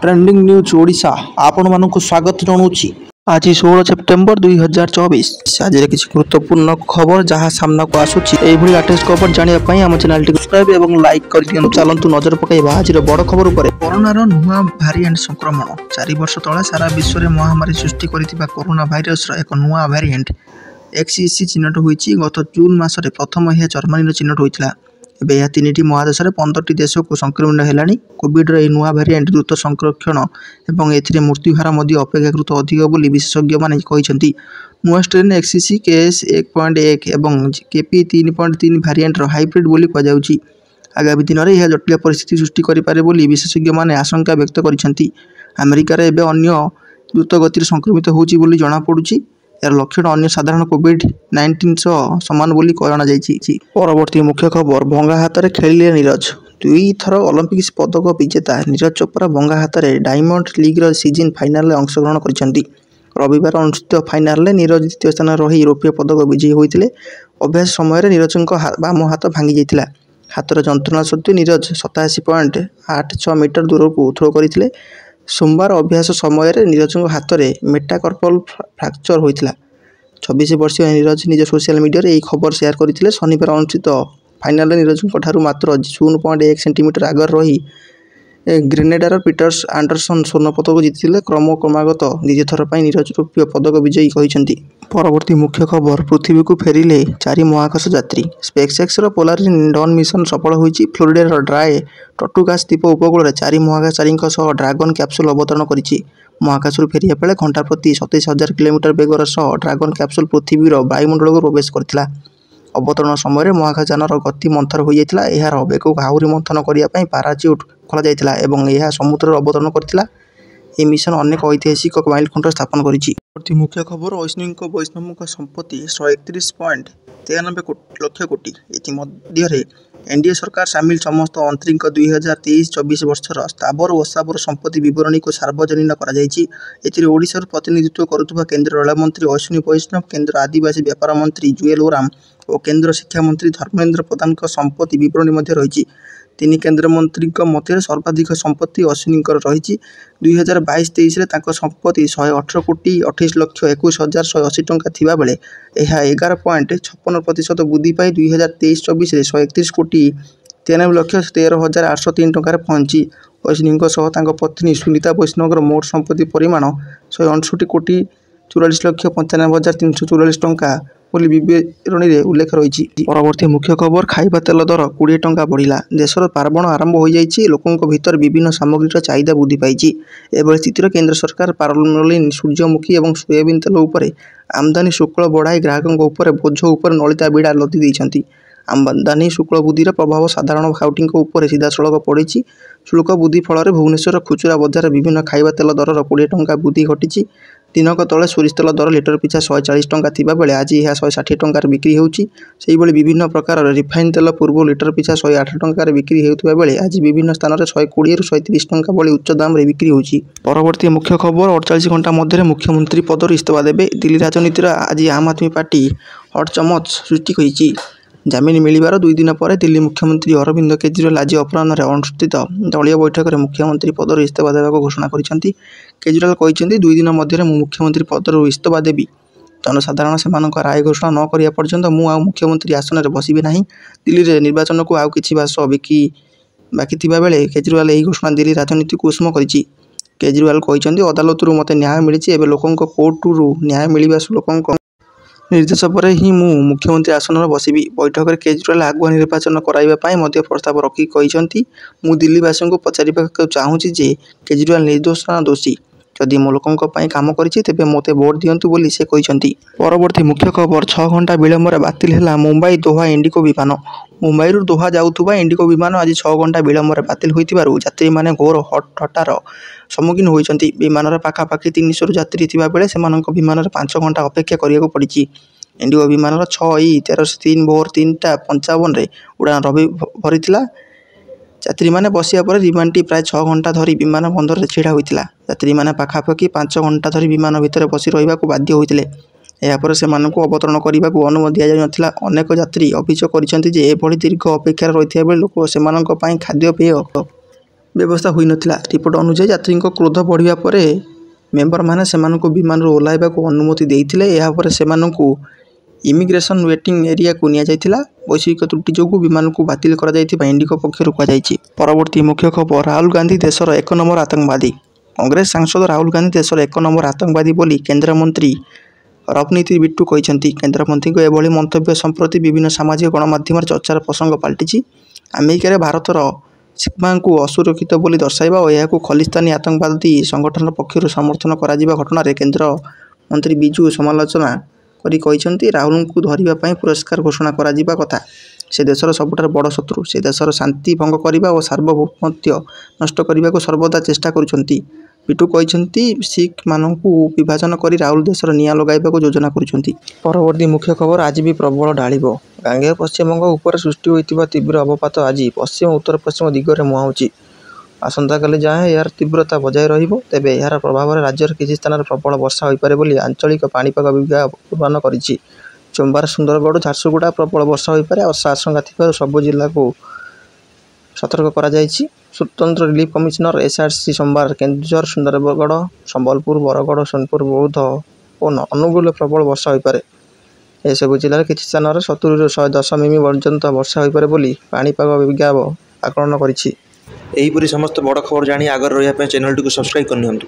Trending news Odisha आपण मानक स्वागत जनाऊँगी। आज 16 सेप्टेम्बर 2024 आज किसी गुरुत्वपूर्ण खबर जहां सामना को आसुची लेटेस्ट खबर जानापी आम चैनल सब्सक्राइब और लाइक कर दियंतु। चलतु नजर पकाइबा आज बड़ खबर उपर। कोरोनार नुआ भारिएंट संक्रमण 4 वर्ष तले सारा विश्व में महामारी सृष्टि करथिबा कोरोना भाइरस एक नुआ भारिएंट XEC चिन्हट होईची। गत जून मासरे प्रथम यह जर्मनी चिन्हट होइतिला। एबे यह 3टी महादेश 15टी देश को संक्रमित है। कोविड नुआ भारिएंट द्रुत संरक्षण और ए मृत्युहार अपेक्षाकृत अधिक बोली विशेषज्ञ माने कहते। नुआ स्ट्रेन XEC केस 1.1 और KP 3.3 भारिएंट हाइब्रिड बोली कहुच्छी। आगामी दिन में यह जटिल परिस्थिति सृष्टि करें विशेषज्ञ माने आशंका व्यक्त करछंती। अमेरिकार एवं अन्य द्रुत गति संक्रमित होची बोली जना पड़ुची। यार लक्षण अन्य साधारण कोविड-19 समान बोली कहना जाइछि। परवर्ती मुख्य खबर भंगा हाथ में खेलिले नीरज। 2 थर ओलंपिक्स पदक विजेता नीरज चोप्रा भंगा हाथ में डायमंड लीग्र सीजन फाइनाल में अंशग्रहण करछंती। रविवार अनुष्ठित फाइनाल में नीरज द्वितीय स्थान रही यूरोपीय पदक विजयी होते। अभ्यास समय नीरज बाम हाथ भांगी जाता। हाथर जंत्रणा सत्वे नीरज 87.86 मीटर दूर को थ्रो करते। सोमवार अभ्यास समय नीरज हाथ में मेटाकार्पल फ्रैक्चर होता। 26 वर्षीय नीरज निज सोशल मीडिया यह खबर शेयर करते। शनिवार अनुष्ठित फाइनाल नीरज मात्र 0.1 सेंटीमीटर आगर रही ग्रेनेडार पीटर्स आंडरसन स्वर्ण पदक जीति क्रमागत द्वितीय थर पर नीरज यूरोपीय पदक विजयी कहते। परवर्ती मुख्य खबर पृथ्वी को फेरिले 4 महाकाश यात्री। स्पेसएक्स पोलारिन डॉन मिशन सफल होईची। फ्लोरिडार ड्राए टर्टुगास द्वीप उपकूल 4 महाकाशचारी ड्रागन कैप्सूल अवतरण करिछि। महाकाशरू फेरिया बेले घंटा प्रति 27,000 किलोमीटर बेगर ड्रागन कैप्सूल पृथ्वीर वायुमंडल को प्रवेश करथिला। अवतरण समय महाकाशयानर गति मंथर हो जाता। यार बेग को आहुरी मंथन करने पाराच्यूट खोल जाता और यह समुद्र अवतरण करथिला। यह मिशन अनेक ऐतिहासिक माइलखुंट स्थापन करिछि। मुख्य खबर वैष्णव संपत्ति 131.93 लाख कोटी। इतिमध्य एनडीए सरकार सामिल समस्त मंत्री 2023-24 वर्षर स्थावर और अस्थावर संपत्ति विवरणी को सार्वजनीन कर ओडिशा प्रतिनिधित्व करुवा केंद्र रेल मंत्री अश्विनी वैष्णव, केंद्र आदिवासी व्यापार मंत्री जुएल ओराम और केंद्र शिक्षा मंत्री धर्मेंद्र प्रधान संपत्ति विवरणी रही। 3 केंद्र मंत्री मध्य सर्वाधिक संपत्ति अश्विनी रही। 2022-23 संपत्ति 118 कोटी 28 लाख 21,180 टंका थिबा बेले यह 11.56% वृद्धि पाई 2023-24 131 कोटी 93 लाख 13,803 टंकार पहुंची। अश्विनी पत्नी सुनीता वैष्णव मोट संपत्ति परिमाण 168 कोटी 44 लाख 95,344 टंका विवरणी में उल्लेख रही। परवर्ती मुख्य खबर खाइबा तेल दर 20 टंका बढ़िला। देशर पार्वण आरंभ हो जाइछि। लोकों भीतर विभिन्न सामग्रीर चाहिदा वृद्धि पाइछि। एभली स्थिति केंद्र सरकार पारामलिन सूर्यमुखी और सोयाबीन तेल उपर आमदानी शुल्क बढ़ाई ग्राहकों उपर बोझ उपर नलिता बिड़ा लदी देइछंती। आमदानी शुल्क वृद्धिर प्रभाव साधारण खाउटी उपर सीधासलख पड़ी। शुल्क वृद्धि फल भुवनेश्वर खुचुरा बजार विभिन्न खाइबा तेल दर 20 टंका वृद्धि घटी। दिनक तले सोरिष तेल दर लिटर पिछा 140 टंका थिबा बेले आज यह 160 टंकार बिक्री होउची। सेही बेले विभिन्न प्रकार रिफाइन तेल पूर्व लिटर पिछा 108 टंकार बिक्री हेउथबा बेले आज विभिन्न स्थान में 120 ରୁ 130 टंका भली उच्च दाम रे बिक्री होउची। परवर्ती मुख्य खबर 48 घंटा मध्य मुख्यमंत्री पदर इस्तीफा देबे। दिल्ली राजनीतिर आज आम आदमी पार्टी हट चमच सृष्टि करिछि। जमीन मिलबार 2 दिन पर दिल्ली मुख्यमंत्री अरविंद केजरीवाल आज अपराह्न अनुष्ठित दलीय बैठक में मुख्यमंत्री पदर इस्तीफा देवा घोषणा करिसेंती। केजरीवाल कहते 2 दिन मध्य मुख्यमंत्री पदर इस्तीफा देवी। जनसाधारण से राय घोषणा न करिया पर्यंत मु आ मुख्यमंत्री आसन में बसबी नहीं। दिल्ली में निर्वाचन को आउ किछि मास बाकी थिबा बेले केजरीवाल यही घोषणा दिल्ली राजनीति को उष्म करिछि। केजरीवाल कहते अदालत मते न्याय मिली एवं लोकों कोर्टरू न्याय मिलवा लोकों निर्देश पर ही मु मुख्यमंत्री आसन में बसबी। बैठक में केजरीवाल आगुआ निर्वाचन कराइबा प्रस्ताव रखी कहते मु दिल्लीवासी को पचारिबा चाहूँगी जे केजरीवाल निर्दोष ना दोषी। जदि मो लोकों काम करिछि तेबे मोते वोट दियंतु बोली से कहते। परवर्ती मुख्य खबर 6 घंटा विलंबर बातिल है मुंबई दोहा इंडिगो विमान। मुंबई दोहा जाउथुबा इंडिगो विमान आज 6 घंटा विलंबर बातिल होइतिबारु यात्री माने घोर हटार सम्मुखीन होइछंती। विमान पाखापाखि 300 यात्री थिबा बेले सेमानक विमान 5 घंटा अपेक्षा करियाको पड़िछि। इंडिगो विमान 6E1303 भोर 3:55 रे उड़ान रवि भरिथिला। यात्री माने बसिया पर विमानटी प्राय 6 घंटा धरी विमान बंदर में छिड़ा होइतिला। यात्री माने पाखापाखि 5 घंटा धरी विमान भितर बसी रहिबा को बाध्य होइतिले। यापर से अवतरण करने को अनुमति दि जाता। अनेक यात्री अभियोग कर दीर्घ अपेक्षार रही लोक से खाद्यपेय ବ୍ୟବସ୍ଥା ହୋଇନଥିଲା। ରିପୋର୍ଟ ଅନୁଯାୟୀ ଯାତ୍ରୀଙ୍କ କ୍ରୋଧ ବଢ଼ିବା ପରେ ମେମ୍ବରମାନେ ସେମାନଙ୍କୁ ବିମାନରୁ ଓହ୍ଲାଇବାକୁ ଅନୁମତି ଦେଇଥିଲେ। ଏହାପରେ ସେମାନଙ୍କୁ ଇମିଗ୍ରେସନ୍ ୱେଟିଂ ଏରିଆକୁ ନିଆଯାଇଥିଲା। ବୈଷୟିକ ତ୍ରୁଟି ଯୋଗୁଁ ବିମାନକୁ ବାତିଲ କରାଯାଇଥିବା ଇଣ୍ଡିଗୋ ପକ୍ଷରୁ କୁହାଯାଇଛି। ପରବର୍ତ୍ତୀ ମୁଖ୍ୟ ଖବର, ରାହୁଲ ଗାନ୍ଧୀ ଦେଶର 1 ନମ୍ବର ଆତଙ୍କବାଦୀ। କଂଗ୍ରେସ ସାଂସଦ ରାହୁଲ ଗାନ୍ଧୀ ଦେଶର 1 ନମ୍ବର ଆତଙ୍କବାଦୀ ବୋଲି କେନ୍ଦ୍ରମନ୍ତ୍ରୀ ରବନୀତ ବିଟ୍ଟୁ କହିଛନ୍ତି। କେନ୍ଦ୍ରମନ୍ତ୍ରୀଙ୍କ ଏଭଳି ମନ୍ତବ୍ୟ ସମ୍ପ୍ରତି ବିଭିନ୍ନ ସାମାଜିକ ଗଣମାଧ୍ୟମରେ ଚର୍ଚ୍ଚାର ପ୍ରସଙ୍ଗ ପାଲଟିଛି। ଆମେରିକାରେ ଭାରତର ସୀମାକୁ ଅସୁରକ୍ଷିତ ବୋଲି ଦର୍ଶାଇବା ଓ ଏହାକୁ ଖଲିସ୍ତାନୀ ଆତଙ୍କବାଦୀ ସଂଗଠନ ପକ୍ଷରୁ ସମର୍ଥନ କରାଯିବା ଘଟଣାରେ କେନ୍ଦ୍ରମନ୍ତ୍ରୀ ବିଜୁ ସମାଲୋଚନା କରି କହିଛନ୍ତି, ରାହୁଲଙ୍କୁ ଧରିବା ପାଇଁ ପୁରସ୍କାର ଘୋଷଣା କରାଯିବା କଥା। ସେ ଦେଶର ସବୁଠାରୁ ବଡ଼ ଶତ୍ରୁ। ସେ ଦେଶର ଶାନ୍ତି ଭଙ୍ଗ କରିବା ଓ ସାର୍ବଭୌମତ୍ୱ ନଷ୍ଟ କରିବାକୁ ସର୍ବଦା ଚେଷ୍ଟା କରୁଛନ୍ତି। ବିଟ୍ଟୁ କହିଛନ୍ତି, ଶିଖମାନଙ୍କୁ ବିଭାଜନ କରି ରାହୁଲ ଦେଶର ନିଆଁ ଲଗାଇବାକୁ ଯୋଜନା କରୁଛନ୍ତି। ପରବର୍ତ୍ତୀ ମୁଖ୍ୟ ଖବର, ଆଜି ବି ପ୍ରବଳ ଢାଳିବ। ଗାଙ୍ଗେୟ ପଶ୍ଚିମବଙ୍ଗ ଉପରେ ସୃଷ୍ଟି ହୋଇଥିବା ତୀବ୍ର ଅବପାତ ଆଜି ପଶ୍ଚିମ ଉତ୍ତର ପଶ୍ଚିମ ଦିଗରେ ମୁହାଁଉଛି। ଆସନ୍ତାକାଲି ଯାଏଁ ଏହାର ତୀବ୍ରତା ବଜାୟ ରହିବ। ତେବେ ଏହାର ପ୍ରଭାବରେ ରାଜ୍ୟର କିଛି ସ୍ଥାନରେ ପ୍ରବଳ ବର୍ଷା ହୋଇପାରେ ବୋଲି ଆଞ୍ଚଳିକ ପାଣିପାଗ ବିଭାଗ ପୂର୍ବାନୁମାନ କରିଛି। ସୋମବାର ସୁନ୍ଦରଗଡ଼, ଝାରସୁଗୁଡ଼ା ପ୍ରବଳ ବର୍ଷା ହୋଇପାରେ। ବର୍ଷା ଆଶଙ୍କା ଥିବାରୁ ସବୁ ଜିଲ୍ଲାକୁ ସତର୍କ କରାଯାଇଛି। ସ୍ୱତନ୍ତ୍ର ରିଲିଫ କମିଶନର ଏସ୍ଆର୍ସି ସୋମବାର କେନ୍ଦୁଝର, ସୁନ୍ଦରଗଡ଼, ସମ୍ବଲପୁର, ବରଗଡ଼, ସୋନପୁର, ବୌଦ୍ଧ ଓ ଅନୁଗୁଳରେ ପ୍ରବଳ ବର୍ଷା ହୋଇପାରେ। ଏସବୁ ଜିଲ୍ଲାରେ କିଛି ସ୍ଥାନରେ 70ରୁ 110 ମିମି ପର୍ଯ୍ୟନ୍ତ ବର୍ଷା ହୋଇପାରେ ବୋଲି ପାଣିପାଗ ବିଭାଗ ଆକଳନ କରିଛି। ଏହିପରି ସମସ୍ତ ବଡ଼ ଖବର ଜାଣି ଆଗରେ ରହିବା ପାଇଁ ଚ୍ୟାନେଲଟିକୁ ସବସ୍କ୍ରାଇବ୍ କରିନିଅନ୍ତୁ।